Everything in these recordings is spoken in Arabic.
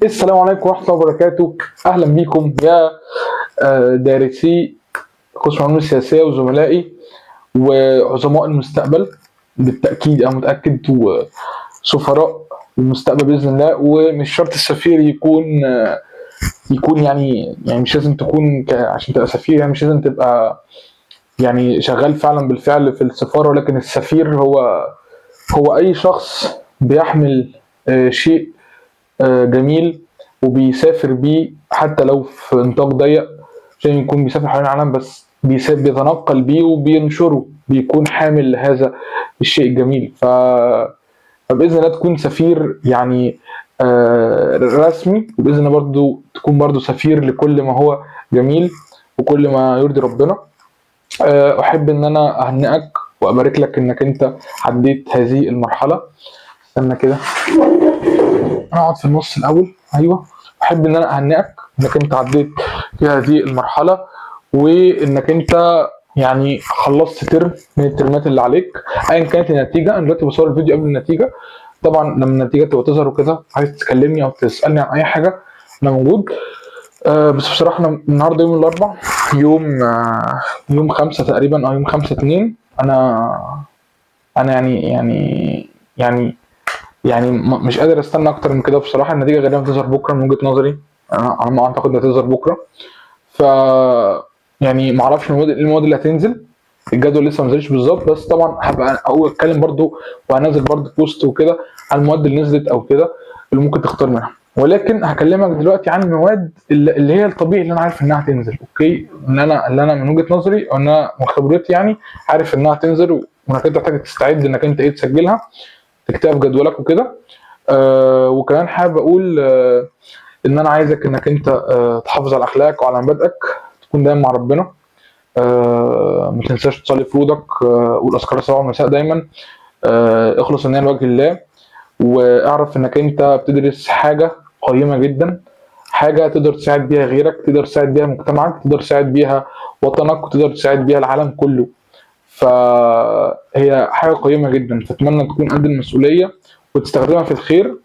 السلام عليكم ورحمة الله وبركاته. أهلا بكم يا دارسي قسم العلوم السياسية وزملائي وعظماء المستقبل. بالتأكيد أنا متأكد وسفراء المستقبل بإذن الله. ومش شرط السفير يكون يعني مش لازم تكون عشان تبقى سفير، يعني مش لازم تبقى يعني شغال فعلا بالفعل في السفارة، ولكن السفير هو أي شخص بيحمل شيء جميل وبيسافر بيه حتى لو في نطاق ضيق، عشان يكون بيسافر حوالين العالم، بس بيتنقل بيه وبينشره، بيكون حامل لهذا الشيء الجميل. فبإذن الله تكون سفير يعني رسمي، وبإذن الله برضو تكون برضو سفير لكل ما هو جميل وكل ما يرضي ربنا. أحب إن أنا أهنئك وأبارك لك إنك أنت عديت هذه المرحلة. استنى كده انا اقعد في النص الاول. ايوه، احب ان انا اهنئك انك انت عديت في هذه المرحله، وانك انت يعني خلصت ترم من الترمات اللي عليك ايا كانت النتيجه. انا دلوقتي بصور الفيديو قبل النتيجه، طبعا لما النتيجه تبقى تظهر وكده عايز تكلمني او تسالني عن اي حاجه انا موجود. بس بصراحه انا النهارده يوم الاربعاء، يوم 5 تقريبا او يوم 5/2. انا يعني مش قادر استنى اكتر من كده بصراحه. النتيجه غالبا هتظهر بكره من وجهه نظري، انا ما اعتقد انها هتظهر بكره. ف يعني ما اعرفش المواد اللي هتنزل، الجدول لسه ما نزلش بالظبط، بس طبعا هبقى اقول اتكلم برضو وهنزل برضو بوست وكده عن المواد اللي نزلت او كده اللي ممكن تختار منها. ولكن هكلمك دلوقتي عن المواد اللي هي الطبيعي اللي انا عارف انها هتنزل. اوكي، اللي انا من وجهه نظري او انا من خبرتي يعني عارف انها هتنزل، وانك انت محتاج تستعد انك انت تسجلها، تكتبها في جدولك وكده. وكمان حابب اقول ان انا عايزك انك انت تحافظ على اخلاقك وعلى مبادئك، تكون دايما مع ربنا. ما تنساش تصلي فروضك والاذكار الصباح والمساء دايما. اخلص النية لوجه الله، واعرف انك انت بتدرس حاجه قيمه جدا، حاجه تقدر تساعد بيها غيرك، تقدر تساعد بيها مجتمعك، تقدر تساعد بيها وطنك، وتقدر تساعد بيها العالم كله. فهي حاجه قيمه جدا، فاتمنى تكون قد المسؤوليه وتستخدمها في الخير،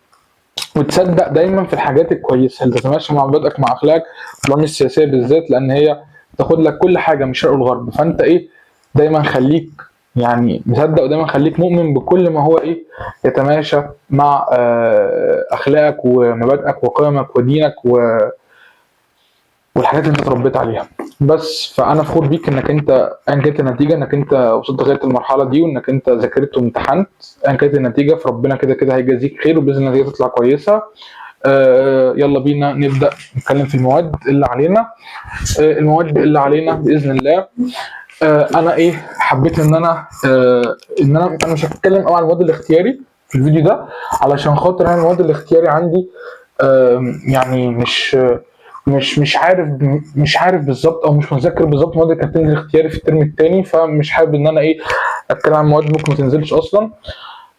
وتصدق دايما في الحاجات الكويسه اللي تتماشى مع مبادئك مع اخلاقك في العلوم السياسيه بالذات، لان هي تاخد لك كل حاجه من الشرق والغرب. فانت دايما خليك يعني مصدق، ودايما خليك مؤمن بكل ما هو يتماشى مع اخلاقك ومبادئك وقيمك ودينك والحاجات اللي انت اتربيت عليها. بس فانا فخور بيك انك انت ايا كانت النتيجه انك انت وصلت لغايه المرحله دي، وانك انت ذاكرت وامتحنت. ايا كانت النتيجه فربنا كده كده هيجازيك خير، وباذن الله النتيجه تطلع كويسه. يلا بينا نبدا نتكلم في المواد اللي علينا. المواد اللي علينا باذن الله. انا حبيت ان انا مش هتكلم قوي عن المواد الاختياري في الفيديو ده، علشان خاطر انا المواد الاختياري عندي يعني مش عارف بالظبط، او مش متذكر بالظبط المواد اللي كانت تنزل اختياري في الترم الثاني، فمش حابب ان انا اتكلم عن مواد ممكن ما تنزلش اصلا.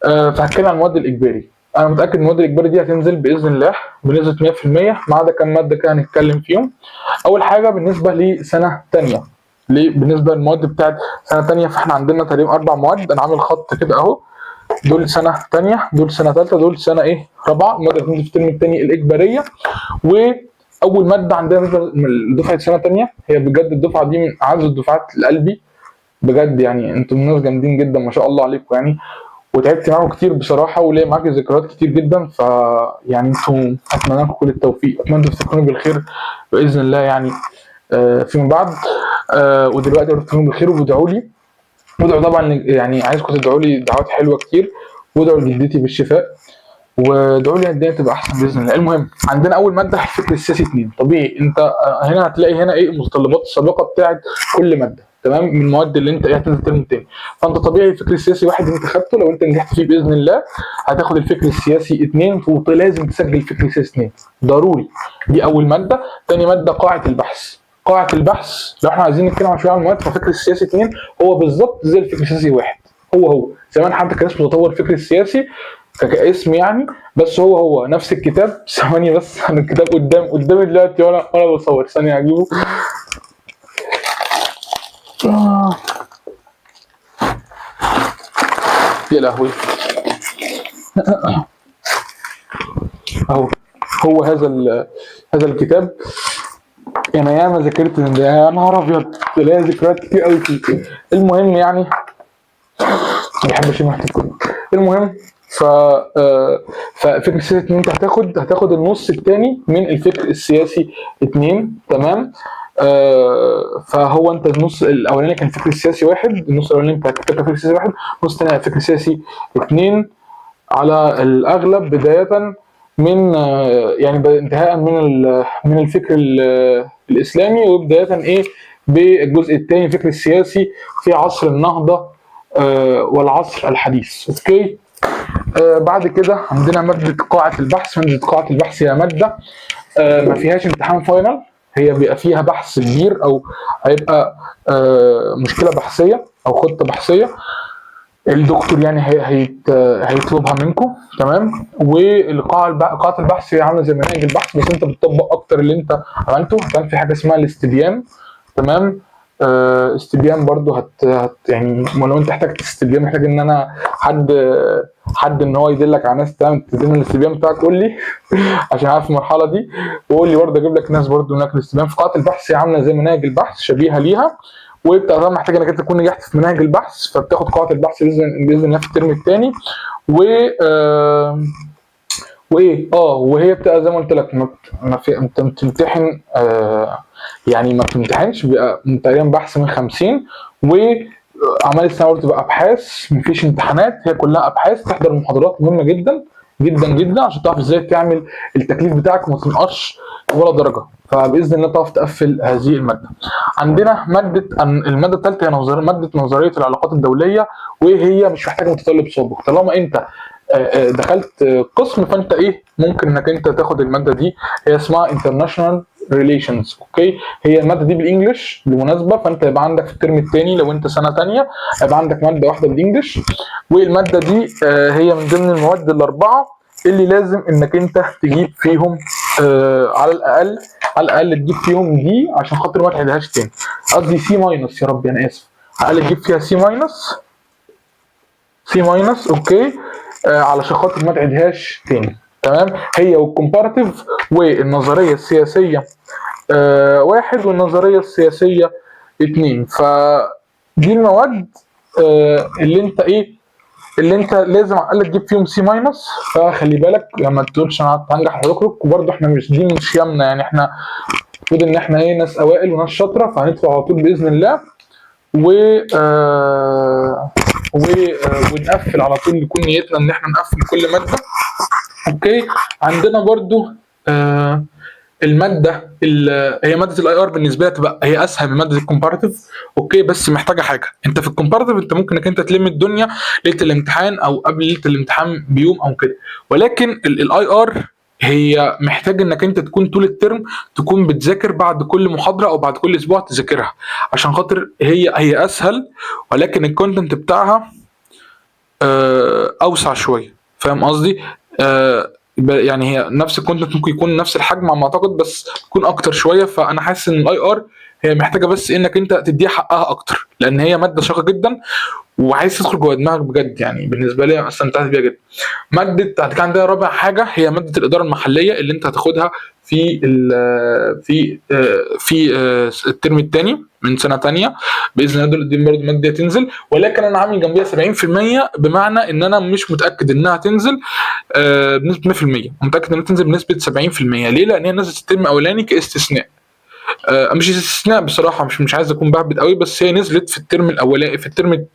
فهتكلم عن المواد الاجباري. انا متاكد المواد الاجباري دي هتنزل باذن الله بنسبه 100%، ما عدا كام ماده كده هنتكلم فيهم. اول حاجه بالنسبه لسنه ثانيه، بالنسبه للمواد بتاعت سنه ثانيه، فاحنا عندنا تقريبا 4 مواد. انا عامل خط كده اهو، دول سنه ثانيه، دول سنه ثالثه، دول سنه رابعه. الماده اللي بتنزل في الترم الثاني الاجباريه. واول ماده عندنا بالنسبه لدفعه سنه ثانيه، هي بجد الدفعه دي من اعز الدفعات لقلبي بجد. يعني انتم ناس جامدين جدا ما شاء الله عليكم يعني، وتعبت معاكم كتير بصراحه، وليا معاكم ذكريات كتير جدا. فيعني انتم اتمنى لكم كل التوفيق، اتمنى تفتكروني بالخير باذن الله يعني فيما بعد. ودلوقتي تفتكروني بالخير وادعوا لي، وادعوا طبعا يعني عايزكم تدعوا لي دعوات حلوه كتير، وادعوا لجدتي بالشفاء، وادعوا لي الدنيا تبقى احسن باذن الله. المهم عندنا اول ماده الفكر السياسي 2. طبيعي انت هنا هتلاقي هنا المتطلبات السابقه بتاعت كل ماده، تمام، من المواد اللي انت هتنزل الترم الثاني. فانت طبيعي الفكر السياسي 1 انت خدته، لو انت نجحت فيه باذن الله هتاخد الفكر السياسي 2، ولازم تسجل الفكر السياسي 2 ضروري. دي اول ماده. ثاني ماده قاعه البحث. قاعه البحث لو احنا عايزين نتكلم شويه عن المواد، فالفكر السياسي 2 هو بالظبط زي الفكر السياسي 1. هو زمان حتى كان اسمه تطور الفكر السياسي كاسم يعني، بس هو نفس الكتاب. ثواني بس، انا الكتاب قدامي دلوقتي وانا بصور، ثانيه هجيبه. يا لهوي. اهو هو هذا الكتاب. انا ياما ذاكرت من ده، يا نهار ابيض، ليا ذكريات كتير قوي فيه. المهم يعني ما بحبش ريحه الكتب. المهم ففكر السياسي ان انت هتاخد النص الثاني من الفكر السياسي 2. تمام. فهو انت النص الاولاني كان الفكر السياسي 1، النص الاولاني بتاع الفكر السياسي 1، النص الثاني الفكر السياسي 2 على الاغلب، بدايه من يعني انتهاء من الفكر الاسلامي، وبدايه ايه بالجزء الثاني الفكر السياسي في عصر النهضه والعصر الحديث. اوكي. بعد كده عندنا ماده قاعه البحث. ماده قاعه البحث هي ماده ما فيهاش امتحان فاينل، هي بيبقى فيها بحث كبير، او هيبقى مشكله بحثيه او خطه بحثيه الدكتور يعني هيطلبها منكم. تمام. قاعه البحث هي عامله زي مناهج البحث، بس انت بتطبق اكتر اللي انت عملته. كان في حاجه اسمها الاستبيان. تمام. استبيان برضو يعني لو انت احتجت استبيان، محتاج ان انا حد ان هو يدلك على ناس تدينا الاستبيان بتاعك، قول لي عشان عارف المرحله دي، وقول لي برضه اجيب لك ناس برضه هناك الاستبيان. في قاعه البحث هي عامله زي مناهج البحث، شبيهه ليها، وانت طبعا محتاج انك انت تكون نجحت في مناهج البحث، فبتاخد قاعه البحث باذن الله في الترم الثاني. و وايه وهي بتبقى زي ما قلت لك، انت بتمتحن يعني ما بتمتحنش، بيبقى تقريبا بحث من 50، واعمال السنه برضه بتبقى ابحاث، مفيش امتحانات، هي كلها ابحاث. تحضر محاضرات مهمه جدا جدا جدا عشان تعرف ازاي تعمل التكليف بتاعك وما تنقصش ولا درجه، فباذن الله تعرف تقفل هذه الماده. عندنا الماده الثالثه هي ماده نظريه العلاقات الدوليه، وهي مش محتاجه متطلب سابق. طالما انت دخلت قسم، فانت ممكن انك انت تاخد الماده دي. هي اسمها international relations. اوكي. هي الماده دي بالانجلش بالمناسبه، فانت يبقى عندك في الترم الثاني لو انت سنه ثانيه يبقى عندك ماده واحده بالانجلش، والماده دي هي من ضمن المواد الاربعه اللي لازم انك انت تجيب فيهم على الاقل تجيب فيهم دي، عشان خاطر ما تعيدهاش تاني. قصدي سي ماينس، يا ربي انا اسف، على الاقل تجيب فيها سي ماينس. اوكي. علشان خاطر ما تعيدهاش تاني. تمام. هي والكومباراتيف والنظريه السياسيه 1 والنظريه السياسيه 2. فدي المواد اللي انت لازم على الاقل تجيب فيهم سي ماينس. فخلي بالك لما تقولش انا هنجح وهخرج، وبرده احنا مش يمنا، يعني احنا المفروض ان احنا ناس اوائل وناس شاطره، فهندخل على طول باذن الله. ونقفل على طول، نكون نيتنا ان احنا نقفل كل ماده. اوكي. عندنا برضو الماده هي ماده الاي ار، بالنسبه لي تبقى هي اسهل من ماده الكومباراتيف. اوكي. بس محتاجه حاجه، انت في الكومباراتيف انت ممكن انك انت تلم الدنيا ليله الامتحان او قبل ليله الامتحان بيوم او كده، ولكن الاي ار هي محتاج انك انت تكون طول الترم تكون بتذاكر بعد كل محاضره او بعد كل اسبوع تذاكرها، عشان خاطر هي اسهل، ولكن الكونتنت بتاعها اوسع شويه. فاهم قصدي؟ يعني هي نفس الكونتنت ممكن يكون نفس الحجم على ما اعتقد، بس تكون اكتر شويه. فانا حاسس ان الاي ار هي محتاجه بس انك انت تديها حقها اكتر، لان هي ماده شاقه جدا وعايز تدخل جوه دماغك بجد. يعني بالنسبه لي استمتعت بيها جدا. ماده عندنا رابع حاجه هي ماده الاداره المحليه، اللي انت هتاخدها في الترم الثاني من سنه ثانيه باذن الله. دي برضه ماده تنزل، ولكن انا عامل جنبيها 70%، بمعنى ان انا مش متاكد انها تنزل بنسبه 100%، متاكد انها تنزل بنسبه 70%. ليه؟ لان هي نزلت الترم الاولاني كاستثناء. مش استثناء بصراحه، مش عايز اكون بهبد قوي، بس هي نزلت في الترم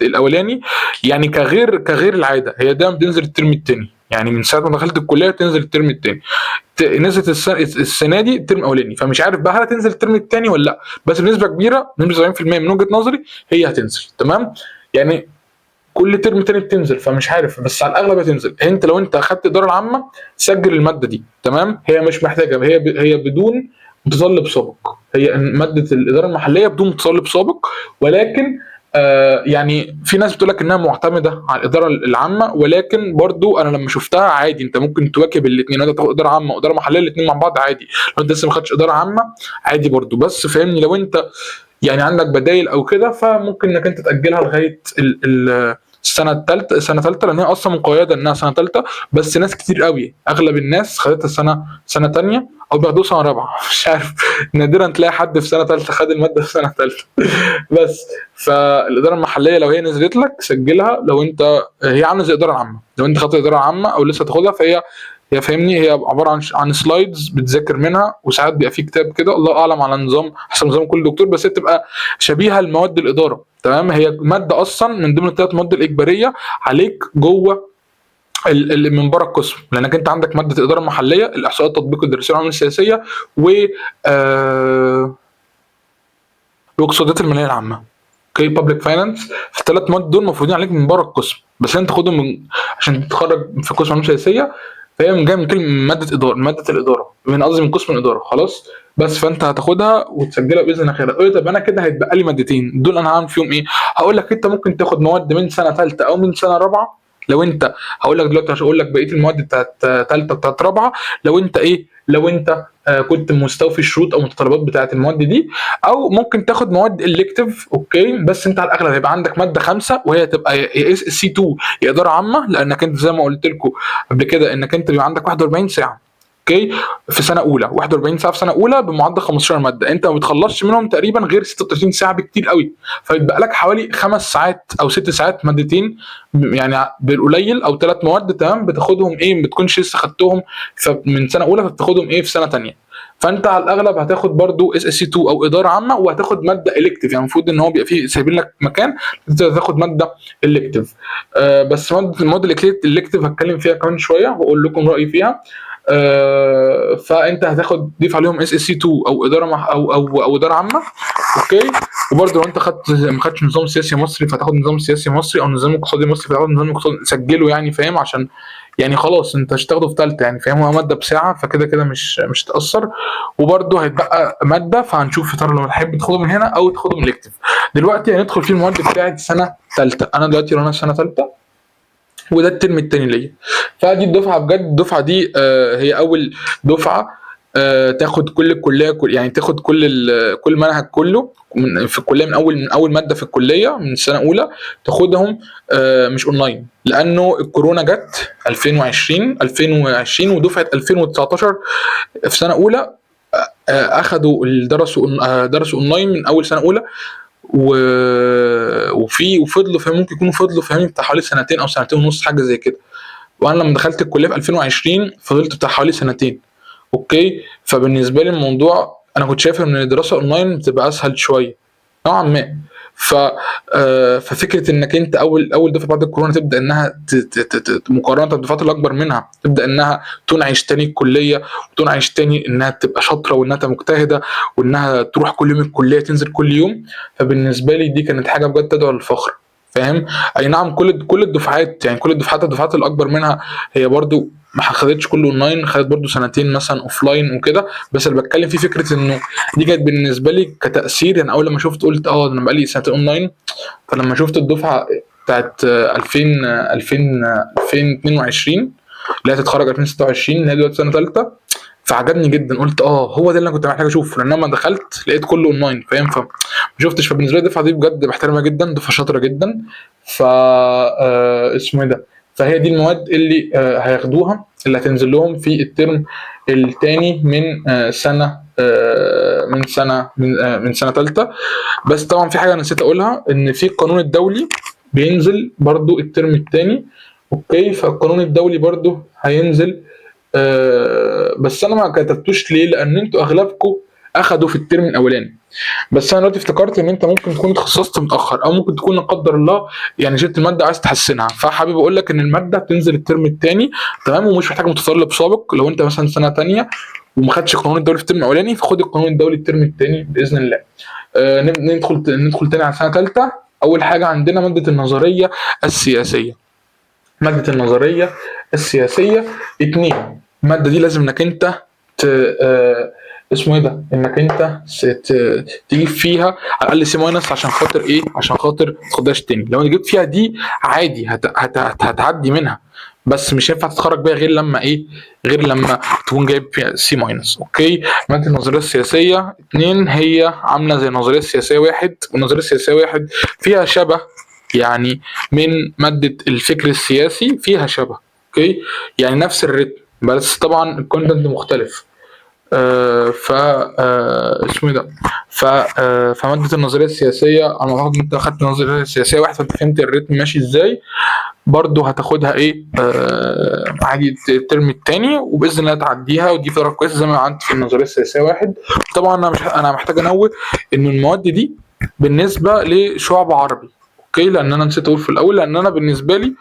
الاولاني يعني كغير العاده. هي دايما بتنزل الترم الثاني، يعني من ساعه ما دخلت الكليه تنزل الترم الثاني. نزلت السنه دي الترم الاولاني، فمش عارف بقى هل هتنزل الترم الثاني ولا لا، بس بنسبه كبيره بنسبه 70% من وجهه نظري هي هتنزل. تمام. يعني كل ترم تاني بتنزل، فمش عارف، بس على الاغلب هتنزل. انت لو انت اخدت الاداره العامه سجل الماده دي. تمام. هي مش محتاجه، هي بدون متطلب سابق. هي ماده الاداره المحليه بدون متطلب سابق، ولكن يعني في ناس بتقول لك انها معتمده على الاداره العامه، ولكن برضو انا لما شفتها عادي، انت ممكن تواكب الاثنين، انت تاخد اداره عامه واداره محليه الاثنين مع بعض عادي. لو انت لسه ما خدتش اداره عامه عادي برضو، بس فاهمني، لو انت يعني عندك بدايل او كده فممكن انك انت تاجلها لغايه سنه ثالثه، لان هي اصلا مقيده انها سنه ثالثه. بس ناس كتير قوي، اغلب الناس خدتها سنه تانية او بياخدوها سنه رابعه مش عارف، نادرا تلاقي حد في سنه ثالثه خد الماده في سنه ثالثه بس. فالاداره المحليه لو هي نزلت لك سجلها، لو انت هي عامله زي الاداره العامه، لو انت خدت الاداره العامه او لسه تاخدها، هي فاهمني، هي عباره عن سلايدز بتذاكر منها، وساعات بيبقى في كتاب كده، الله اعلم على نظام حسب نظام كل دكتور، بس هي بتبقى شبيهه لمواد الاداره. تمام، هي ماده اصلا من ضمن الثلاث مواد الاجباريه عليك جوه من بره القسم، لانك انت عندك ماده الاداره المحليه، الاحصاءات، التطبيق، الدراسات العلوم السياسيه، و واقتصادات الماليه العامه. اوكي، بابليك فاينانس. في الثلاث مواد دول مفروضين عليك من بره القسم، بس انت تاخدهم عشان تتخرج في قسم علوم سياسيه، فهي جايه من كلمه ماده اداره، ماده الاداره، من قصدي من قسم الاداره خلاص. بس فانت هتاخدها وتسجلها باذن الله خير. قلت طب انا كده هيتبقى لي مادتين، دول انا هعمل فيهم ايه؟ هقول لك انت ممكن تاخد مواد من سنه ثالثه او من سنه رابعه. لو انت هقول لك دلوقتي، عشان اقول لك بقيه المواد بتاعت ثالثه بتاعت رابعه، لو انت لو انت كنت مستوفي الشروط او المتطلبات بتاعت المواد دي. او ممكن تاخد مواد الكتيف، اوكي، بس انت على الاغلب هيبقى عندك ماده 5، وهي تبقى يا اس سي 2 يا اداره عامه، لانك انت زي ما قلت لكم قبل كده انك انت بيبقى عندك 41 ساعه، اوكي، في سنه اولى، 41 ساعه في سنه اولى بمعدل 15 ماده، انت ما بتخلصش منهم تقريبا غير 36 ساعه بكتير قوي، فيتبقى لك حوالي 5 ساعات او 6 ساعات مادتين، يعني بالقليل، او 3 مواد. تمام، بتاخدهم ما بتكونش لسه خدتهم من سنه اولى، فبتاخدهم في سنه ثانيه. فانت على الاغلب هتاخد برضو اس اس سي 2 او اداره عامه، وهتاخد ماده الكتيف، يعني المفروض ان هو بيبقى فيه سايبين لك مكان انت تاخد ماده الكتيف. بس المواد الكتيف هتكلم فيها كمان شويه واقول لكم رايي فيها. فانت هتاخد ضيف عليهم اس اس سي 2 او اداره او اداره عامه، اوكي. وبرده لو انت ما خدتش نظام سياسي مصري، فهتاخد نظام سياسي مصري، او نظام اقتصادي مصري فهتاخد نظام اقتصادي، سجله يعني، فاهم؟ عشان يعني خلاص انت هتاخده في ثالثه، يعني فاهم، هو ماده بساعه، فكده كده مش تاثر. وبرده هيتبقى ماده، فهنشوف يا ترى لو تحب تاخده من هنا او تاخده من الكتف. دلوقتي هندخل في المواد بتاعت سنه ثالثه. انا دلوقتي لو انا سنه ثالثه، وده الترم الثاني ليا، فدي الدفعه بجد، الدفعه دي هي اول دفعه تاخد كل الكليه، يعني تاخد كل منهج كله في الكليه، من اول ماده في الكليه من السنه اولى تاخدهم مش اونلاين، لانه الكورونا جت 2020 ودفعه 2019 في سنه اولى اخدوا درسوا اونلاين من اول سنه اولى، وفضلوا ممكن يكونوا فضلوا فاهمين بتاع حوالي سنتين او سنتين ونص، حاجه زي كده. وانا لما دخلت الكليه في 2020 فضلت بتاع حوالي سنتين، اوكي. فبالنسبه لي الموضوع انا كنت شايف ان الدراسه اونلاين بتبقى اسهل شويه نوعا ما. ففكره انك انت اول دفعه بعد الكورونا تبدا انها مقارنه بالدفعات الاكبر منها تبدا انها تنعش تاني الكليه، وتنعش تاني انها تبقى شاطره، وانها مجتهده، وانها تروح كل يوم الكليه، تنزل كل يوم. فبالنسبه لي دي كانت حاجه بجد تدعو للفخر، فاهم؟ اي نعم، كل الدفعات، يعني كل الدفعات الاكبر منها هي برضو ما خدتش كله اونلاين، خدت برضو سنتين مثلا اوفلاين وكده. بس اللي بتكلم فيه فكره انه دي كانت بالنسبه لي كتاثير، يعني اول لما شفت قلت انا بقالي سنتين اونلاين. فلما شفت الدفعه بتاعت 2022 اللي هتتخرج 2026 اللي هي دلوقتي سنه ثالثه، فعجبني جدا. قلت هو ده اللي انا كنت محتاج اشوفه، لان لما دخلت لقيت كله اونلاين، فاهم؟ فما شفتش. فبالنسبه لي الدفعه دي بجد بحترمها جدا، دفعه شاطره جدا. ف اسمه ايه ده، فهي دي المواد اللي هياخدوها، اللي هتنزل لهم في الترم الثاني من سنه من سنه ثالثه. بس طبعا في حاجه نسيت اقولها، ان في القانون الدولي بينزل برضو الترم الثاني، اوكي. فالقانون الدولي برضو هينزل، بس انا ما كتبتوش ليه، لان انتوا اغلبكم اخدوا في الترم الاولاني. بس انا دلوقتي افتكرت ان انت ممكن تكون اتخصصت متاخر، او ممكن تكون لا قدر الله يعني شلت الماده عايز تحسنها، فحابب اقول لك ان الماده بتنزل الترم الثاني، تمام، ومش محتاج متطلب سابق. لو انت مثلا سنه ثانيه وما خدتش القانون الدولي في الترم الاولاني، فخد القانون الدولي الترم الثاني باذن الله. ندخل تاني على سنه ثالثه. اول حاجه عندنا ماده النظريه السياسيه. ماده النظريه السياسيه 2. الماده دي لازم انك انت اسمه ايه ده، انك انت تجيب فيها على الاقل سي ماينس، عشان خاطر تاخدهاش تاني. لو انت جبت فيها دي عادي هتعدي منها، بس مش هينفع تتخرج بيها غير لما تكون جايب فيها سي ماينس، اوكي. ماده النظريه السياسيه 2 هي عامله زي النظريه السياسيه 1، والنظريه السياسيه 1 فيها شبه يعني من ماده الفكر السياسي فيها شبه. اوكي، يعني نفس الريتم بس طبعا الكونتنت مختلف. ف اسمه ايه ده، فماده النظريه السياسيه انا اعتقد ان انت اخدت النظريه السياسيه واحد فانت فهمت الريتم ماشي ازاي، برضه هتاخدها ايه عادي الترم الثاني وباذن الله تعديها، ودي فرق كويسه زي ما عدت في النظريه السياسيه واحد. طبعا انا محتاج انوه ان المواد دي بالنسبه لشعب عربي. اوكي، لان انا نسيت اقول في الاول، لان انا بالنسبه لي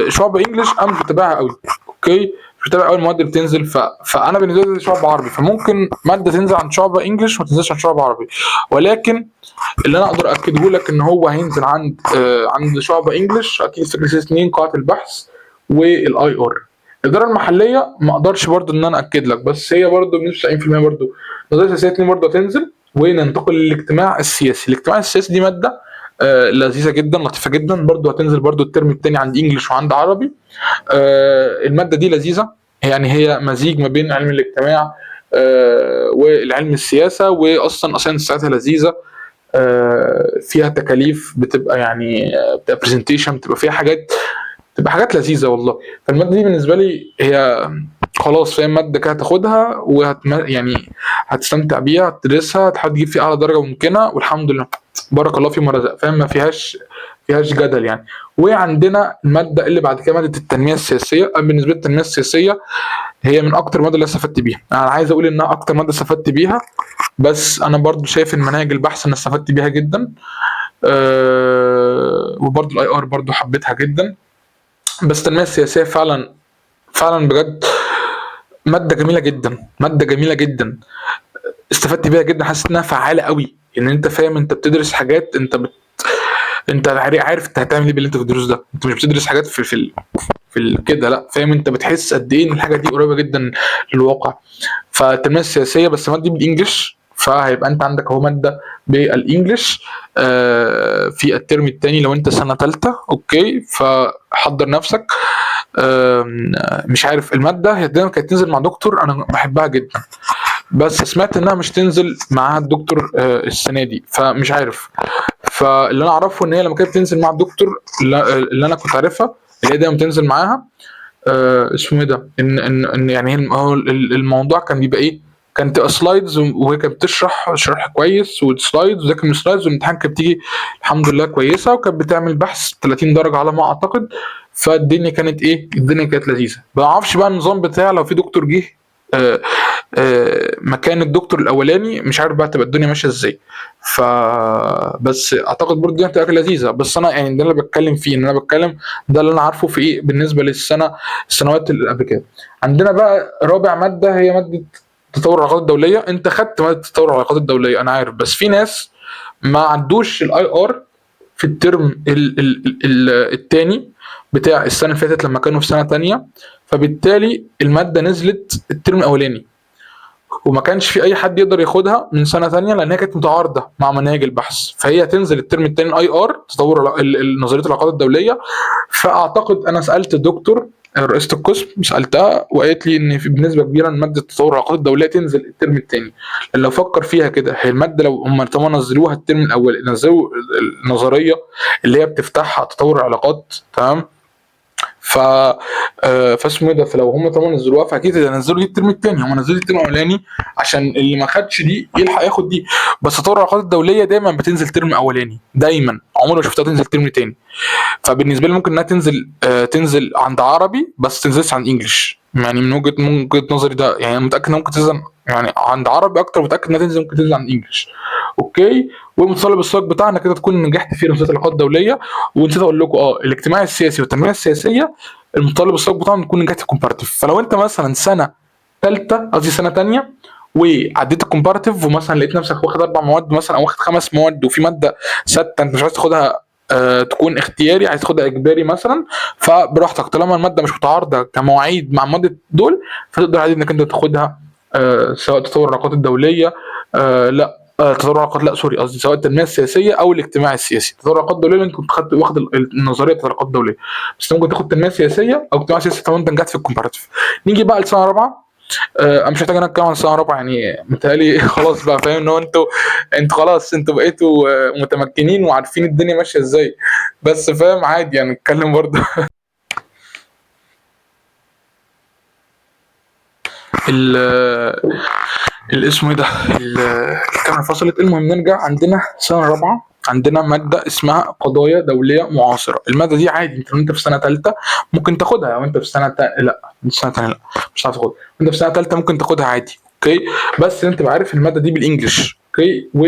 شعب انجلش انا مش بتابعها قوي. اوكي، مش بتابع اول المواد اللي بتنزل، فانا بالنسبه لي شعب عربي، فممكن ماده تنزل عن شعب انجلش ما تنزلش عن شعب عربي. ولكن اللي انا اقدر اكده لك ان هو هينزل عند شعب انجلش اكيد فكره 2 قاعه البحث والاي ار. الاداره المحليه ما اقدرش برضو ان انا اكد لك، بس هي برضو بنسبه 90% برضو النظريه السياسيه 2 برضو هتنزل. وننتقل للاجتماع السياسي. الاجتماع السياسي دي ماده لذيذه جدا لطيفه جدا، برضو هتنزل برضو الترم الثاني عند انجلش وعند عربي. الماده دي لذيذه، يعني هي مزيج ما بين علم الاجتماع والعلم السياسه، واصلا اساينس بتاعتها لذيذه. فيها تكاليف بتبقى يعني بتبقى برزنتيشن، بتبقى فيها حاجات، بتبقى حاجات لذيذه والله. فالماده دي بالنسبه لي هي خلاص فاهم ماده كده هتاخدها يعني هتستمتع بيها، هتدرسها، تحاول تجيب فيها اعلى درجه ممكنه، والحمد لله بارك الله فيما رزق، فاهم، ما فيهاش جدل يعني. وعندنا الماده اللي بعد كده ماده التنميه السياسيه. بالنسبه للتنميه السياسيه هي من اكتر المواد اللي استفدت بيها، انا عايز اقول انها اكتر ماده استفدت بيها، بس انا برضو شايف ان مناهج البحث انا استفدت بيها جدا. وبرضو الاي ار برضو حبيتها جدا. بس التنميه السياسيه فعلا فعلا بجد ماده جميله جدا، ماده جميله جدا، استفدت بيها جدا، حاسس انها فعاله قوي، ان انت فاهم انت بتدرس حاجات انت عارف انت هتعمل ايه باللي انت بتدرسه ده، انت مش بتدرس حاجات كده، لا فاهم، انت بتحس قد ايه ان الحاجه دي قريبه جدا للواقع. فالتنميه السياسيه بس الماده دي بالانجلش، فهيبقى انت عندك اهو ماده بالانجلش في الترم الثاني لو انت سنه ثالثه. اوكي، فحضر نفسك. مش عارف الماده هي دايما كانت تنزل مع دكتور انا بحبها جدا، بس سمعت انها مش تنزل معاها الدكتور السنه دي، فمش عارف. فاللي انا اعرفه ان هي لما كانت تنزل مع الدكتور اللي انا كنت عارفها اللي هي دايما تنزل معاها اسمه ايه ده، ان يعني هو الموضوع كان بيبقى ايه، كانت تبقى سلايدز وهي كانت بتشرح شرح كويس وسلايدز وذاكر من السلايدز، والامتحان كانت بتيجي الحمد لله كويسه، وكانت بتعمل بحث 30 درجه على ما اعتقد. فالدنيا كانت ايه، الدنيا كانت لذيذه. ما اعرفش بقى النظام بتاع لو في دكتور جه مكان الدكتور الاولاني، مش عارف بقى تبقى الدنيا ماشيه ازاي. بس اعتقد برضه دي هتبقى لذيذه. بس انا يعني ده اللي بتكلم فيه، ان انا بتكلم ده اللي انا عارفه في ايه بالنسبه السنوات اللي قبل كده. عندنا بقى رابع ماده هي ماده تطور العلاقات الدوليه. انت خدت ماده تطور العلاقات الدوليه انا عارف، بس في ناس ما عندوش الاي ار في الترم الثاني بتاع السنه اللي فاتت لما كانوا في سنه ثانيه، فبالتالي الماده نزلت الترم الاولاني وما كانش في اي حد يقدر ياخدها من سنه ثانيه لانها كانت متعارضه مع مناهج البحث، فهي تنزل الترم الثاني اي ار تطور نظريه العلاقات الدوليه. فاعتقد انا سالت الدكتور رئيسه القسم سالتها وقالت لي ان في بنسبه كبيره ان ماده تطور العلاقات الدوليه تنزل الترم الثاني. لو فكر فيها كده، هي الماده لو هم طبعا نزلوها الترم الاول نزلوا النظريه اللي هي بتفتحها تطور العلاقات، تمام، فاسمه ايه ده، فلو هم طبعا نزلوها فاكيد هينزلوا دي الترم الثاني، هم نزلوا الترم الاولاني عشان اللي ما خدش دي يلحق ياخد دي. بس تطور العلاقات الدوليه دايما بتنزل ترم اولاني، دايما عمري ما شفتها تنزل ترم ثاني. فبالنسبه لي ممكن انها تنزل عند عربي بس تنزلش عند انجلش، يعني من وجهه نظري ده، يعني متاكد انها ممكن تنزل يعني عند عربي اكتر، متاكد انها ممكن تنزل عند انجلش. اوكي، ومتطلب السؤال بتاعنا كده تكون نجحت في نظريه العلاقات الدوليه. ونسيت اقول لكم الاجتماع السياسي والتنميه السياسيه المتطلب السابق بتاعهم تكون نجحت الكومباراتيف. فلو انت مثلا سنه ثالثه قصدي سنه ثانيه وعديت الكومباراتيف ومثلا لقيت نفسك واخد 4 مواد مثلا او واخد 5 مواد وفي ماده سته انت مش عايز تاخدها تكون اختياري، عايز تاخدها اجباري مثلا، فبراحتك طالما الماده مش متعارضه كمواعيد مع الماده دول، فتقدر عادي انك انت تاخدها سواء تطور العلاقات الدوليه لا تطور العلاقات لا سوري قصدي سواء التنميه السياسيه او الاجتماع السياسي. تطور العلاقات الدوليه انت كنت واخد النظريه بتاعت العلاقات الدوليه، بس ممكن تاخد تنميه سياسيه او اجتماع سياسي طالما انت نجحت في الكومباراتيف. نيجي بقى لسنه رابعه. انا مش محتاج انا اتكلم عن السنه الرابعه، يعني متهيألي خلاص بقى فاهم ان هو انتوا خلاص انتوا بقيتوا متمكنين وعارفين الدنيا ماشيه ازاي. بس فاهم عادي يعني نتكلم برضه. ال الاسم ايه ده، الكاميرا فصلت. المهم نرجع، عندنا سنه رابعه عندنا ماده اسمها قضايا دوليه معاصره. الماده دي عادي انت وانت في سنه ثالثه ممكن تاخدها، وانت في لا انت في سنه ثانيه لا مش هتعرف تاخدها، وانت في سنه ثالثه ممكن تاخدها عادي. اوكي، بس انت تبقى عارف الماده دي بالانجلش. اوكي، و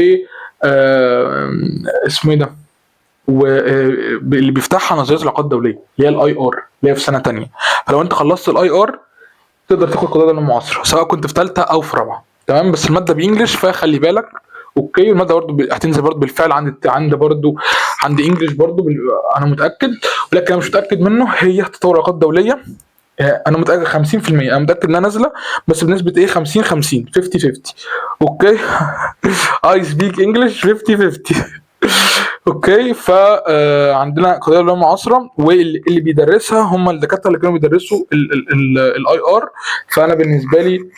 آه، اسمه ايه ده، واللي بيفتحها نظريه العلاقات الدوليه اللي هي الاي ار اللي هي في سنه ثانيه. فلو انت خلصت الاي ار تقدر تاخد قضايا دوليه معاصره سواء كنت في ثالثه او في رابعه. تمام، بس الماده بانجلش فخلي بالك. اوكي، الماده برضه هتنزل برضه بالفعل عند برضه عند انجلش برضه انا متاكد، ولكن انا مش متاكد منه. هي تطور علاقات دوليه، انا متاكد 50%، انا متاكد انها نازله، بس بنسبه ايه، 50 50 50 50. اوكي اي سبيك انجلش 50 50. اوكي، فعندنا قضيه دوليه معاصره، واللي بيدرسها هم الدكاتره اللي كانوا بيدرسوا الاي ار. فانا بالنسبه لي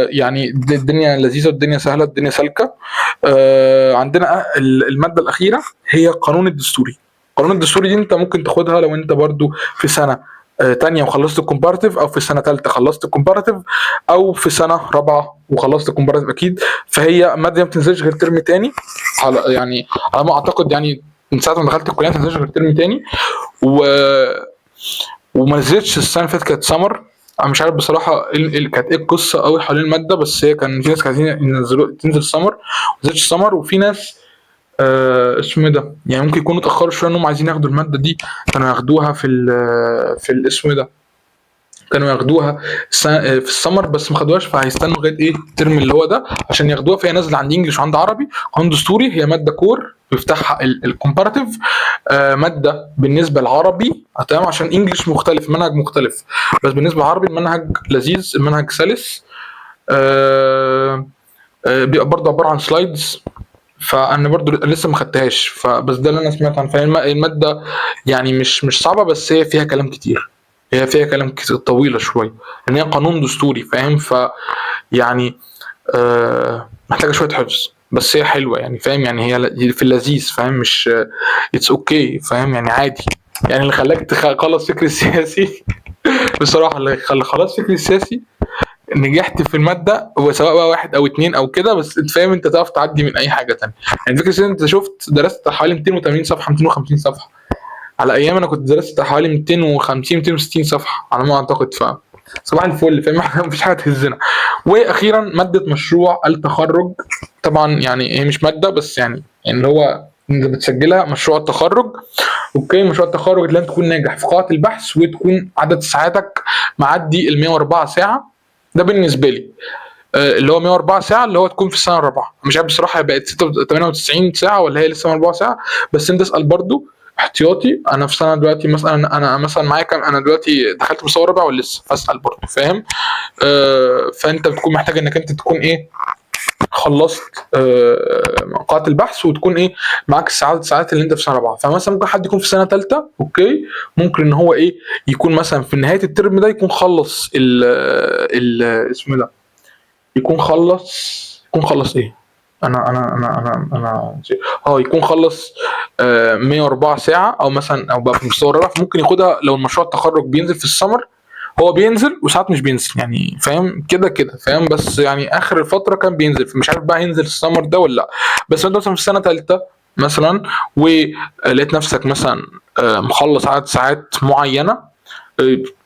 يعني الدنيا لذيذه والدنيا سهله الدنيا سالكه. عندنا الماده الاخيره هي القانون الدستوري. القانون الدستوري دي انت ممكن تاخدها لو انت برضو في سنه تانية وخلصت الكومباراتيف، او في سنه ثالثه خلصت الكومباراتيف، او في سنه رابعه وخلصت الكومباراتيف اكيد. فهي ماده ما بتنزلش غير ترم تاني، يعني على ما اعتقد، يعني من ساعه ما دخلت الكليه ما نزلتش غير ترم تاني. و وما نزلتش السنه اللي فاتت، كانت سمر. انا مش عارف بصراحه كانت ايه القصه قوي حوالين الماده، بس هي كان في ناس عايزين ينزلوا تنزل سمر ما نزلتش سمر، وفي ناس اسمه ده يعني ممكن يكونوا اتاخروا شويه انهم عايزين ياخدوا الماده دي، كانوا ياخدوها في الاسم ده، كانوا ياخدوها في السمر بس ما خدوهاش، فهيستنوا لغايه ايه الترم اللي هو ده عشان ياخدوها. فهي نازله عند انجلش وعند عربي. قانون دستوري هي ماده كور بيفتحها الكومباراتيف، ماده بالنسبه للعربي تمام، عشان انجلش مختلف منهج مختلف، بس بالنسبه للعربي المنهج لذيذ، المنهج سلس. بيبقى برضه عباره عن سلايدز، فانا برضو لسه ما خدتهاش، فبس ده اللي انا سمعت عن فاهم الماده. يعني مش صعبه، بس هي فيها كلام كتير، هي فيها كلام كتير طويله شويه، لان هي قانون دستوري فاهم. يعني محتاجه شويه حفظ، بس هي حلوه يعني فاهم، يعني هي في اللذيذ فاهم، مش اتس اوكي فاهم، يعني عادي. يعني اللي خلاك تخلص فكر السياسي بصراحه اللي خلاص فكر السياسي نجحت في الماده، وسواء بقى واحد او اتنين او كده، بس انت فاهم انت تعرف تعدي من اي حاجه تانية. يعني فكره ان انت شفت درست حوالي 280 صفحه 250 صفحه، على ايام انا كنت درست حوالي 250 260 صفحه على ما اعتقد. صباح الفل فاهم مفيش حاجه تهزنا. واخيرا ماده مشروع التخرج. طبعا يعني هي مش ماده بس، يعني اللي هو انت بتسجلها مشروع التخرج. اوكي، مشروع التخرج لازم تكون ناجح في قاعه البحث، وتكون عدد ساعاتك معدي ال 104 ساعه. ده بالنسبه لي اللي هو 104 ساعه، اللي هو تكون في السنه الرابعه. مش عارف بصراحه بقت 98 ساعه ولا هي لسه 104 ساعه، بس انت اسال برضو احتياطي. انا في سنه دلوقتي مثلا، انا مثلا معايا كام، انا دلوقتي دخلت مستوى رابع ولا لسه، فاسال برضو فاهم. فانت بتكون محتاج انك انت تكون ايه، خلصت قاعة البحث، وتكون ايه معاك الساعات اللي انت في سنه رابعه. فمثلا ممكن حد يكون في سنه ثالثه، اوكي، ممكن ان هو ايه يكون مثلا في نهايه الترم ده يكون خلص ال اسمه ده، يكون خلص ايه، انا نسيت. يكون خلص 104 ساعه، او مثلا او بقى في المستوى الرابع. ممكن ياخدها لو المشروع التخرج بينزل في السمر. هو بينزل وساعات مش بينزل يعني فاهم، كده كده فاهم، بس يعني اخر الفتره كان بينزل، فمش عارف بقى هينزل السمر ده ولا لا. بس انت مثلا في سنه ثالثه مثلا، ولقيت نفسك مثلا مخلص عدد ساعات معينه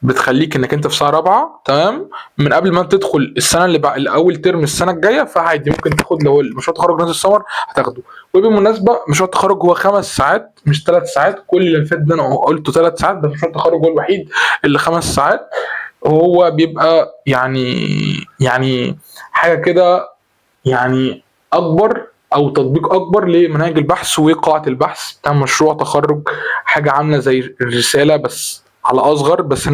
بتخليك انك انت في سنه رابعه تمام، من قبل ما تدخل السنه اللي بعد اول ترم السنه الجايه، فعادي ممكن تاخد لو مشروع التخرج نازل السمر هتاخده. وبالمناسبه مشروع التخرج هو 5 ساعات مش 3 ساعات. كل اللي فات ده انا قلته 3 ساعات، بس مشروع التخرج هو الوحيد اللي 5 ساعات. هو بيبقى يعني حاجه كده، يعني اكبر او تطبيق اكبر لمناهج البحث وقاعه البحث بتاع مشروع تخرج. حاجه عامله زي الرساله بس على اصغر، بس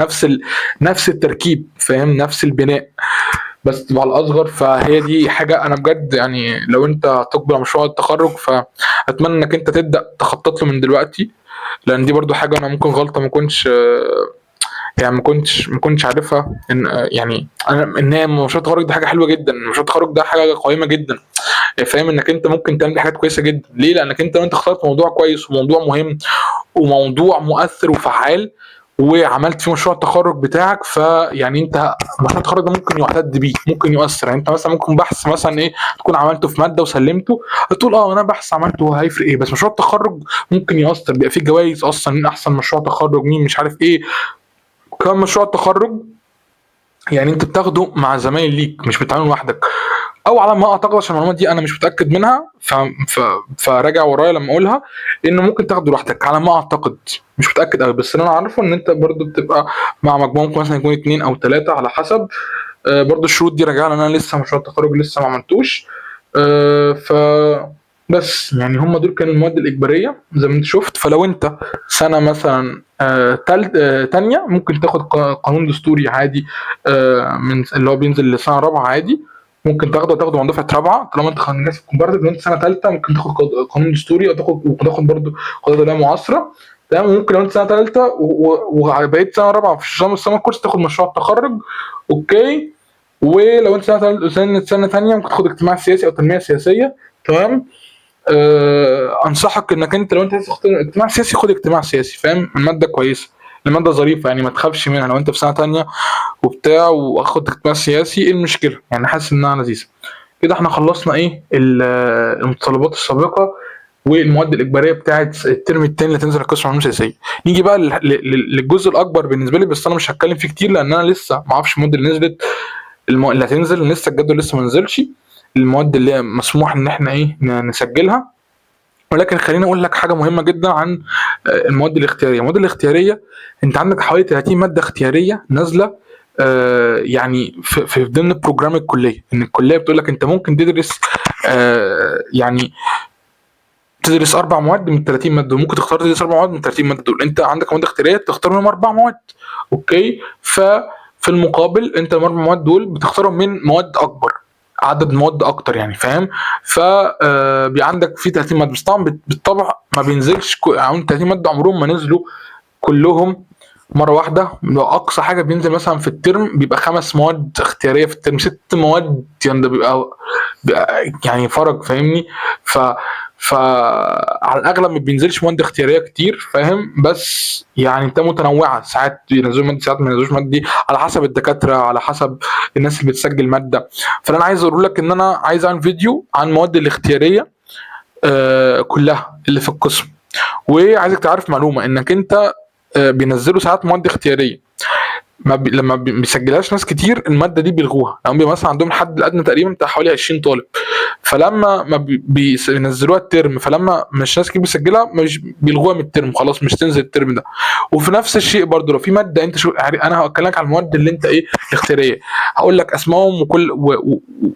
نفس التركيب فاهم، نفس البناء، بس تبقى على الاصغر. فهي دي حاجه انا بجد يعني لو انت تقبل مشروع التخرج فاتمنى انك انت تبدا تخطط له من دلوقتي، لان دي برضو حاجه انا ممكن غلطه ما كنتش يعني ما كنتش عارفها ان يعني ان هي مشروع التخرج دي حاجه حلوه جدا، مشروع التخرج ده حاجه قيمه جدا. فاهم انك انت ممكن تعمل حاجات كويسه جدا. ليه؟ لانك انت لو انت اخترت موضوع كويس وموضوع مهم وموضوع مؤثر وفعال وعملت فيه مشروع التخرج بتاعك، فيعني انت مشروع التخرج ده ممكن يعتد بيه، ممكن يؤثر. يعني انت مثلا ممكن بحث مثلا ايه تكون عملته في ماده وسلمته، تقول اه انا بحث عملته هيفرق ايه، بس مشروع التخرج ممكن يؤثر، بيبقى فيه جوائز اصلا، مين احسن مشروع تخرج، مين مش عارف ايه. كمان مشروع التخرج يعني انت بتاخده مع زمايل ليك، مش بتعمله لوحدك، او على ما اعتقد، عشان المعلومات دي انا مش متاكد منها فراجع ورايا لما اقولها، انه ممكن تاخده لوحدك على ما اعتقد. مش متاكد قوي، بس اللي انا عارفه ان انت برضو بتبقى مع مجموعه، ممكن مثلا يكون اتنين او تلاته على حسب. برضو الشروط دي راجعه، لان انا لسه مشروع التخرج لسه ما عملتوش. ف بس يعني هم دول كانوا المواد الاجباريه زي ما انت شفت. فلو انت سنه مثلا تانية، ممكن تاخد قانون دستوري عادي، من اللي هو بينزل لسنه رابعه عادي. ممكن تاخده من دفعه رابعه طالما انت خلصت في كومبارتيف. لو انت سنه ثالثه ممكن تاخد قانون دستوري، او تاخد برضه قضايا دوليه معاصره. تمام. ممكن لو انت سنه ثالثه وبقيت سنه رابعه في السمر كورس تاخد مشروع التخرج. اوكي. ولو انت سنه ثانيه ممكن تاخد اجتماع سياسي او تنميه سياسيه. تمام. انصحك انك انت لو انت عايز تختار اجتماع سياسي، خد اجتماع سياسي. فاهم؟ الماده كويسه، الماده ظريفه، يعني ما تخافش منها. لو انت في سنه تانية وبتاع واخد اجتماع سياسي، ايه المشكله؟ يعني حاسس انها لذيذه. كده احنا خلصنا ايه المتطلبات السابقه والمواد الاجباريه بتاعت الترم الثاني اللي تنزل القسم العلوم السياسيه. نيجي بقى للجزء الاكبر بالنسبه لي، بس انا مش هتكلم فيه كتير لان انا لسه ما اعرفش المواد اللي نزلت، اللي هتنزل لسه، الجدول لسه ما نزلش، المواد اللي مسموح ان احنا ايه نسجلها. ولكن خليني اقول لك حاجه مهمه جدا عن المواد الاختياريه. المواد الاختياريه انت عندك حوالي 30 ماده اختياريه نازله، يعني في ضمن بروجرام الكليه. ان الكليه بتقول لك انت ممكن تدرس، يعني تدرس 4 مواد من 30 ماده، ممكن تختار تدرس 4 مواد من 30 ماده دول. انت عندك مواد اختياريه تختار منهم 4 مواد. اوكي. ففي المقابل انت ال4 مواد دول بتختارهم من مواد اكبر، عدد مواد اكتر يعني. فاهم؟ ف بيبقى عندك في 30 ماده، بس طبعا بالطبع ما بينزلش يعني 30 ماده عمرهم ما نزلوا كلهم مره واحده. لو اقصى حاجه بينزل مثلا في الترم بيبقى 5 مواد اختياريه، في الترم 6 مواد، يعني ده بيبقى يعني فرق. فاهمني؟ ف على الاغلب ما بينزلش مواد اختياريه كتير. فاهم؟ بس يعني انت متنوعه، ساعات بينزلوا ماده ساعات ما ينزلوش ماده، دي على حسب الدكاتره، على حسب الناس اللي بتسجل ماده. فانا عايز اقول لك ان انا عايز اعمل فيديو عن المواد الاختياريه كلها اللي في القسم. وعايزك تعرف معلومه، انك انت بينزلوا ساعات مواد اختياريه ما لما بيسجلهاش ناس كتير الماده دي بيلغوها. يعني بيبقى مثلا عندهم الحد الادنى تقريبا بتاع حوالي 20 طالب، فلما ما بينزلوها الترم، فلما مش ناس كتير بيسجلها مش بيلغوها من الترم، خلاص مش تنزل الترم ده. وفي نفس الشيء برضو لو في ماده انت انا هكلمك على المواد اللي انت ايه الاختياريه، هقول لك اسمائهم وكل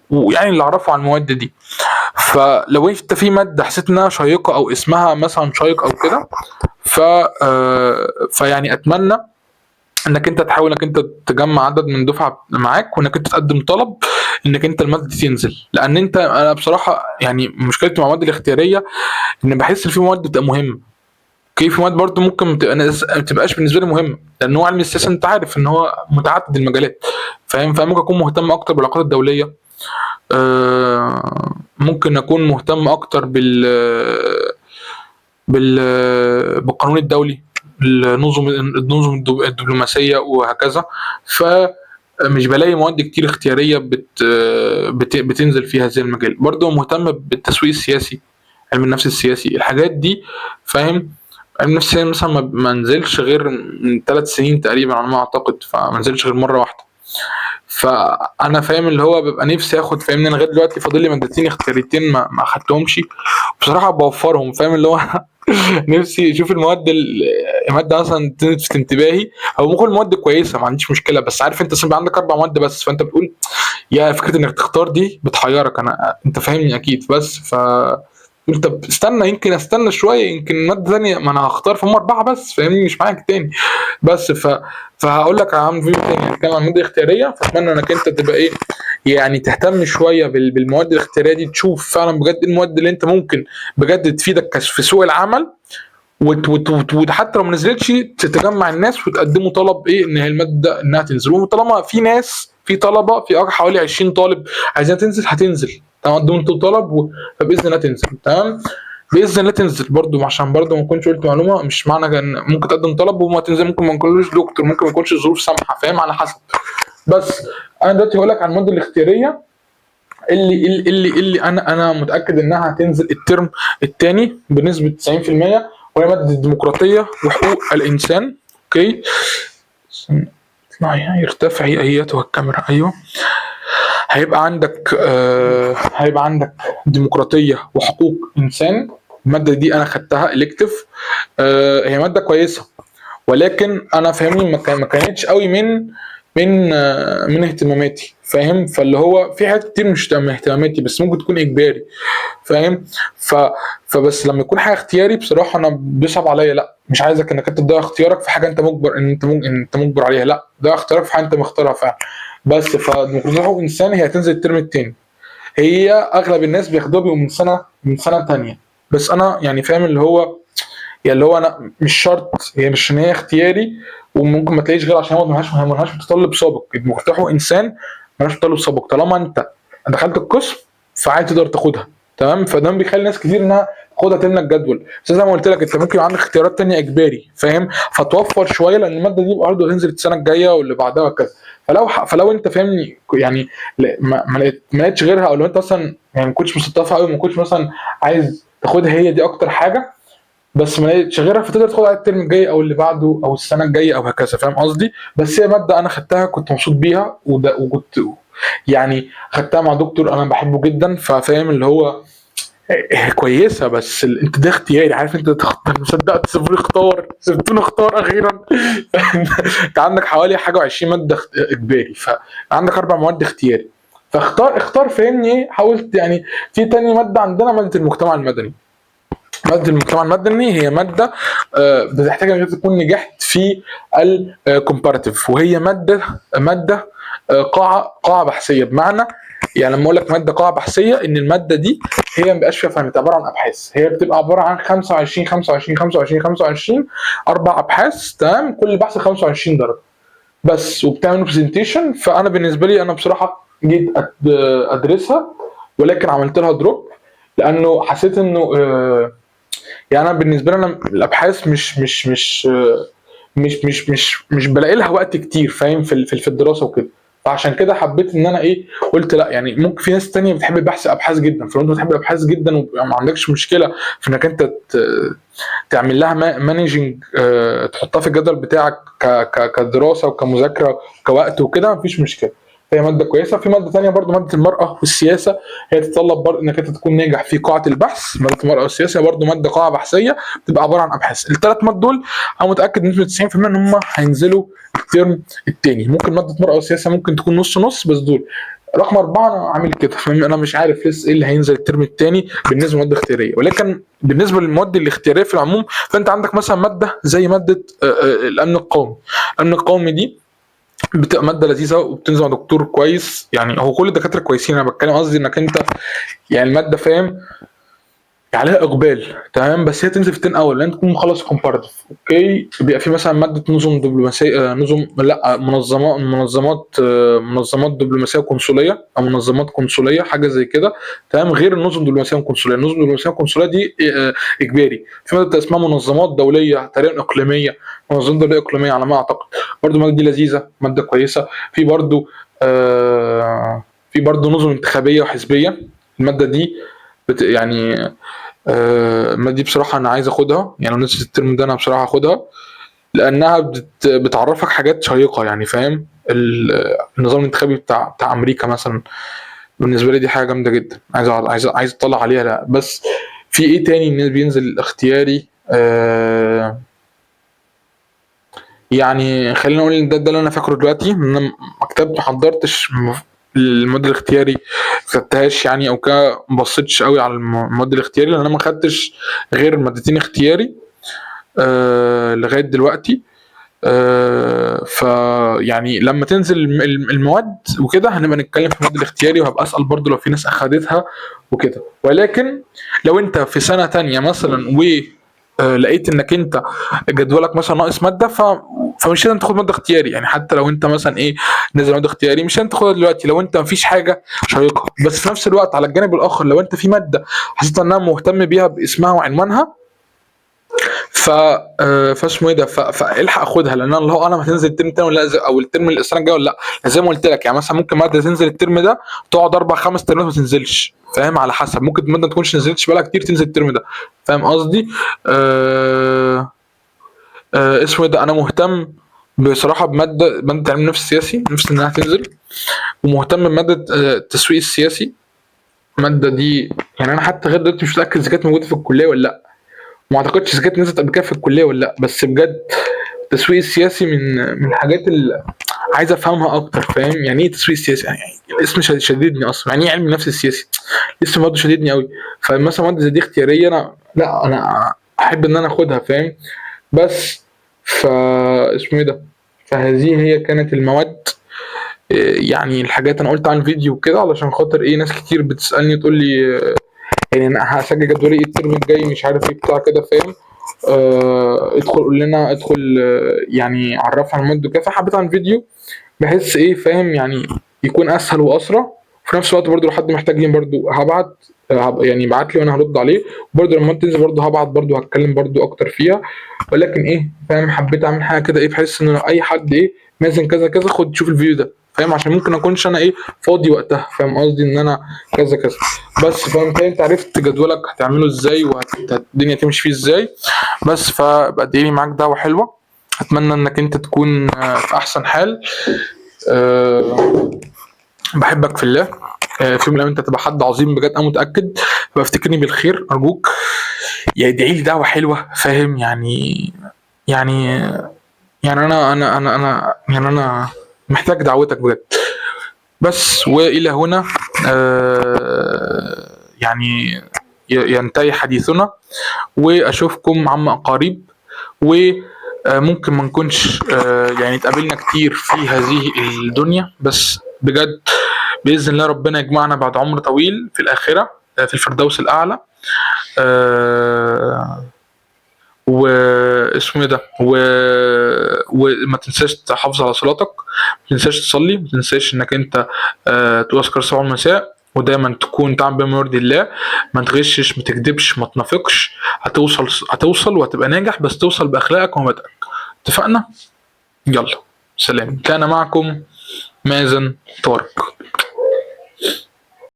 ويعني اللي اعرفه عن المواد دي. فلو انت في ماده حسيت انها شيقه او اسمها مثلا شيق او كده، ف فيعني اتمنى انك انت تحاول انك انت تجمع عدد من دفعه معاك، وانك انت تقدم طلب انك انت الماده دي تنزل. لان انا بصراحه يعني مشكلتي مع المواد الاختياريه ان بحس ان في مواد بتبقى مهمه. اوكي. في مواد برضه ممكن ما تبقاش بالنسبه لي مهمه، لان هو علم السياسه انت عارف ان هو متعدد المجالات. فاهم؟ فممكن اكون مهتم اكتر بالعلاقات الدوليه، ممكن اكون مهتم اكتر بالقانون الدولي، النظم الدبلوماسيه وهكذا. فمش بلاقي مواد كتير اختياريه بتنزل في هذا المجال. برضه مهتم بالتسويق السياسي، علم النفس السياسي، الحاجات دي. فاهم؟ علم النفس السياسي مثلا ما نزلش غير من 3 سنين تقريبا على ما اعتقد، فما نزلش غير مره واحده. فانا فاهم اللي هو ببقى نفسي اخد. فاهمني؟ انا لغايه دلوقتي فاضل لي مادتين اختياريتين ما اخدتهمش بصراحه، بوفرهم. فاهم اللي هو نفسي اشوف الماده مثلا تلفت انتباهي، او ممكن المواد كويسه ما عنديش مشكله، بس عارف انت بيبقى عندك 4 مواد بس، فانت بتقول يا فكره انك تختار دي بتحيرك. انت فاهمني اكيد. بس انت استنى، يمكن استنى شويه، يمكن ماده ثانيه، ما انا هختار فهم 4 بس. فاهمني؟ مش معاك تاني. بس فهقول لك عن فيديو تاني هنتكلم عن المواد الاختياريه. فاتمنى انك انت تبقى ايه، يعني تهتم شويه بالمواد الاختياريه دي، تشوف فعلا بجد المواد اللي انت ممكن بجد تفيدك في سوق العمل، وحتى لو ما نزلتش تجمع الناس وتقدموا طلب ايه ان هي الماده انها تنزل، وطالما في ناس في طلبه في حوالي 20 طالب عايزين تنزل هتنزل تمام، قدموا انتوا طلب فباذن الله تنزل تمام، باذن الله تنزل برضو، عشان برضو ما اكونش قلت معلومه مش معنى ان ممكن تقدم طلب وما تنزل، ممكن ما نكونش دكتور، ممكن ما يكونش الظروف سامحه فاهم، على حسب. بس انا دلوقتي هقول لك عن الماده الاختياريه اللي انا متاكد انها هتنزل الترم الثاني بنسبه 90%، وهي ماده الديمقراطيه وحقوق الانسان. اوكي اسمعي يرتفعي ايتها الكاميرا، ايوه. هيبقى عندك ديمقراطيه وحقوق انسان. الماده دي انا خدتها الكتف، هي ماده كويسه، ولكن انا فاهمني ما كانتش قوي من اهتماماتي فاهم، فاللي هو في حاجات كتير مش من اهتماماتي بس ممكن تكون اجباري فاهم. فبس لما يكون حاجه اختياري بصراحه انا بيصعب عليا، لا مش عايزك انك انت تضيع اختيارك في حاجه انت مجبر ان انت مجبر عليها، لا ضيع اختيارك في حاجه انت مختارها فعلا. بس فديمقراطيه حقوق انسان هي هتنزل الترم الثاني، هي اغلب الناس بياخدوها بيبقوا من سنه ثانيه، بس انا يعني فاهم اللي هو يعني اللي هو انا مش شرط، هي مش ان هي اختياري وممكن ما تلاقيش غير عشان هو ملهاش متطلب سابق، المفتاح انسان ملهاش متطلب سابق، طالما انت دخلت القسم فعادي تقدر تاخدها تمام، فده بيخلي ناس كتير انها تاخدها تملى الجدول، بس زي ما قلت لك انت ممكن يبقى عندك اختيارات تانية اجباري فاهم، فتوفر شويه لان الماده دي برضه هتنزل السنه الجايه واللي بعدها وكذا. فلو انت فاهمني يعني ما لقيتش غيرها، او لو انت مثلا يعني ما كنتش مستلطفها قوي، ما كنتش مثلا عايز تاخدها هي دي اكتر حاجه بس ما لقيتش غيرها، فتقدر تاخدها الترم الجاي او اللي بعده او السنه الجايه او هكذا فاهم قصدي. بس هي ماده انا خدتها كنت مبسوط بيها وكنت يعني خدتها مع دكتور انا بحبه جدا، ففاهم اللي هو كويسه، بس انت ده اختياري عارف، انت مصدق تسيبوني اختار، سبتوني اختار اخيرا. انت عندك حوالي حاجه و20 ماده اجباري، فعندك 4 مواد اختياري، اختار فاهمني. حاولت يعني في تاني ماده عندنا ماده المجتمع المدني. ماده المجتمع المدني هي ماده بتحتاج انك تكون نجحت في الكومباراتيف، وهي ماده قاعه بحثيه، بمعنى يعني لما اقول لك ماده قاعه بحثيه ان الماده دي هي ما بيبقاش فيها فن، عباره عن ابحاث، هي بتبقى عباره عن 25 25 25 25 4 ابحاث تمام، كل بحث 25 درجه بس، وبتعمل برزنتيشن. فانا بالنسبه لي انا بصراحه جيت ادرسها، ولكن عملت لها دروب لانه حسيت انه يعني انا بالنسبه لي انا الابحاث مش بلاقي لها وقت كتير فاهم في الدراسه وكده، فعشان كده حبيت ان انا ايه قلت لا، يعني ممكن في ناس تانية بتحب البحث ابحاث جدا، فلو انت بتحب الابحاث جدا وما عندكش مشكله في انك انت تعمل لها مانجنج، تحطها في الجدول بتاعك كدراسه وكمذاكره وكوقت وكده مفيش مشكله، هي ماده كويسه. في ماده ثانيه برضو ماده المراه والسياسه، هي تتطلب برضو انك انت تكون ناجح في قاعه البحث. ماده المراه والسياسه برضو ماده قاعه بحثيه بتبقى عباره عن ابحاث. ال3 مواد دول انا متاكد بنسبه 90% ان هم هينزلوا الترم الثاني، ممكن ماده المراه والسياسه ممكن تكون نص نص، بس دول رقم 4 انا عامل كده فاهم، انا مش عارف لسه ايه اللي هينزل الترم الثاني بالنسبه للمواد الاختياريه. ولكن بالنسبه للمواد الاختياريه في العموم فانت عندك مثلا ماده زي ماده الامن القومي. الامن القومي دي بتبقى ماده لذيذه وبتنزل مع دكتور كويس، يعني هو كل الدكاتره كويسين، انا بتكلم قصدي انك انت يعني الماده فاهم عليها اقبال تمام، بس هي تنزل في الترم الاول لان تكون مخلص كومبارتيف. اوكي بيبقى في مثلا ماده نظم دبلوماسيه، نظم لا منظمات دبلوماسيه وقنصليه، او منظمات قنصليه حاجه زي كده تمام، غير النظم الدبلوماسيه والقنصليه. النظم الدبلوماسيه والقنصليه دي اجباري. في ماده اسمها منظمات دوليه تقريبا اقليميه، منظمات دوليه اقليميه على ما اعتقد، برضو الماده دي لذيذه ماده كويسه. في برضو نظم انتخابيه وحزبيه، الماده دي يعني الماده دي بصراحه انا عايز اخدها، يعني لو نزلت الترم ده انا بصراحه هاخدها لانها بتعرفك حاجات شيقه يعني فاهم، النظام الانتخابي بتاع امريكا مثلا، بالنسبه لي دي حاجه جامده جدا، عايز اطلع عليها. لا بس في ايه تاني الناس بينزل اختياري يعني خلينا نقول ان ده اللي انا فاكره دلوقتي، ان انا مكتبت ما حضرتش المواد الاختياري خدتهاش يعني، او كده ما بصيتش قوي على المواد الاختياري لان انا ما خدتش غير مادتين اختياري لغايه دلوقتي. فيعني لما تنزل المواد وكده هنبقى نتكلم في المواد الاختياري، وهبقى اسال برضو لو في ناس اخدتها وكده. ولكن لو انت في سنه تانية مثلا لقيت انك انت جدولك مثلا ناقص ماده، فمش لازم تاخد ماده اختياري. يعني حتى لو انت مثلا ايه نازل ماده اختياري، مش لازم تاخدها دلوقتي لو انت مفيش حاجه شيقه. بس في نفس الوقت على الجانب الاخر، لو انت في ماده حسيت انها مهتم بيها باسمها وعنوانها، ف فاسمه ايه ده، فالحق اخدها، لان انا اللي هو انا هتنزل الترم التاني ولا لا، او الترم السنه الجايه ولا لا. زي ما قلت لك، يعني مثلا ممكن ماده تنزل الترم ده تقعد 4 5 ترمات ما تنزلش، فاهم؟ على حسب، ممكن ماده ما تكونش نزلتش بقالها كتير تنزل الترم ده، فاهم قصدي؟ اسمه ايه ده، انا مهتم بصراحه ماده علم النفس السياسي، نفسي انها تنزل. ومهتم بماده التسويق السياسي. الماده دي يعني انا حتى لغايه دلوقتي مش متاكد اذا كانت موجوده في الكليه ولا لا، ما اعتقدش اذا كانت نزلت قبل كده في الكليه ولا لا. بس بجد التسويق السياسي من الحاجات اللي عايز افهمها اكتر، فاهم؟ يعني ايه تسويق سياسي؟ يعني الاسم شديدني اصلا. يعني ايه علم النفس السياسي؟ الاسم برضه شديدني قوي. فمثلا ماده زي دي اختياريه، انا لا، انا احب ان انا اخدها، فاهم؟ بس اسمه ايه ده، فهذه هي كانت المواد. يعني الحاجات انا قلت عن الفيديو كده علشان خاطر ايه، ناس كتير بتسالني تقول لي يعني انا هسجل جدولي ايه الترم الجاي، مش عارف ايه بتاع كده، فاهم؟ ادخل قول لنا، ادخل يعني عرفنا عن المواد كده. فحبيت عن فيديو بحس ايه، فاهم؟ يعني يكون اسهل واسرع. وفي نفس الوقت برضو لو حد محتاجني برضو هبعت، يعني بعت لي وانا هرد عليه. برضو لما تنزل برضو هبعت، برضو هتكلم برضو اكتر فيها. ولكن ايه، فاهم؟ حبيت اعمل حاجه كده ايه، بحيث ان لو اي حد ايه مازن كذا كذا خد شوف الفيديو ده، فاهم؟ عشان ممكن اكونش انا ايه فاضي وقتها، فاهم قصدي؟ ان انا كذا كذا. بس فاهم انت عرفت جدولك هتعمله ازاي والدنيا تمشي فيه ازاي. بس فبقى اديلي معاك دعوه حلوه. اتمنى انك انت تكون في احسن حال. أه بحبك في الله. في يوم من الايام انت تبقى حد عظيم بجد، انا متاكد. فافتكرني بالخير ارجوك. يا ادعي لي دعوه حلوه، فاهم؟ يعني يعني انا محتاج دعوتك بجد. بس والى هنا يعني ينتهي حديثنا، واشوفكم عما قريب. وممكن ما نكونش يعني اتقابلنا كتير في هذه الدنيا، بس بجد بإذن الله ربنا يجمعنا بعد عمر طويل في الآخرة، في الفردوس الأعلى. واسمه ده وما تنساش تحافظ على صلاتك، ما تنساش تصلي، ما تنساش انك انت تقول اذكار الصباح والمساء، ودايما تكون تعمل بما يرضي الله. ما تغشش، ما تكذبش، ما تنافقش. هتوصل وهتبقى ناجح، بس توصل باخلاقك ومبادئك. اتفقنا؟ يلا سلام. كان معكم مازن طارق.